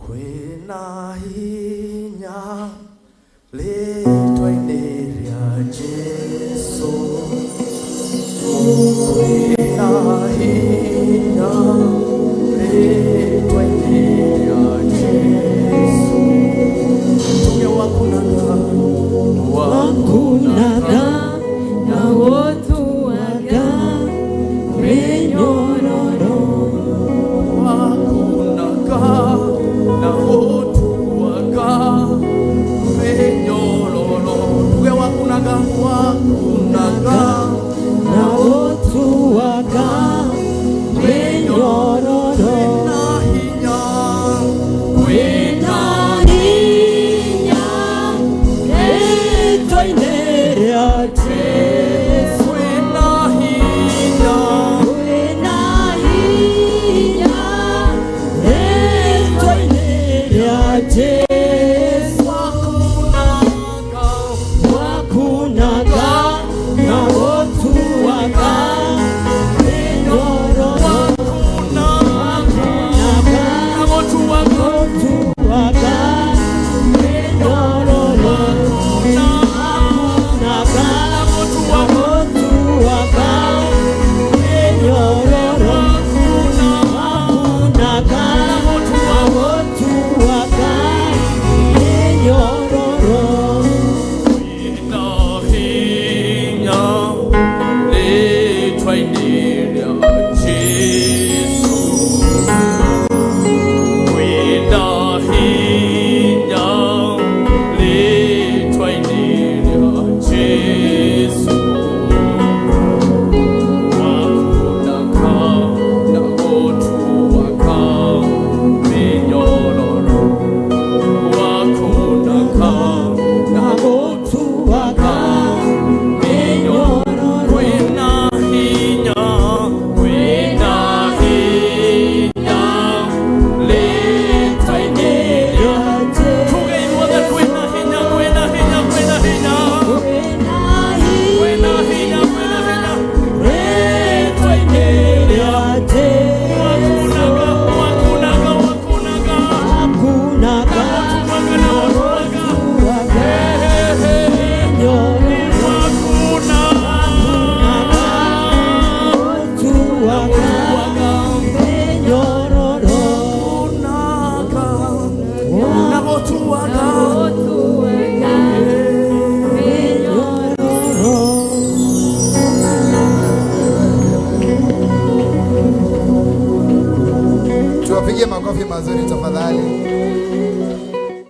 Kwina hinya litwa-inĩ rĩa Jesũ. Kwina hinya litwa-inĩ rĩa Jesũ. Tuge wakunaga na wotuaga menyororo. Wakunaga na wotuaga menyororo. Tuge wakunaga na wotuaga menyororo. Kwina hinya Letwa-inĩ rĩa Jesũ. kwina hinya Kwĩna hinya Letwa-inĩ rĩa Jesũ. Wakunaga na wotuaga menyororo. Wakunaga na wotuaga menyororo. Wakunaga na wotuaga menyororo. Wakunaga na wotuaga menyororo. kwina hinya litwa-inĩ rĩa Jesũ. Kwina hinya litwa-inĩ rĩa Jesũ. Wakunaga na wotuaga menyororo. Wakunaga na wotuaga menyororo. Kwina hinya litwa-inĩ rĩa Tuge inyuothe kwina hinya kwina hinya kwina hinya kwina hinya kwina hinya Letwa-inĩ rĩa Jesũ. wakunaga wakunaga wakunaga Wakunaga wotuaga na wotuaga menyororo. Wotuaga menyororo. na wotuaga Tuwapigie makofi mazuri tafadhali.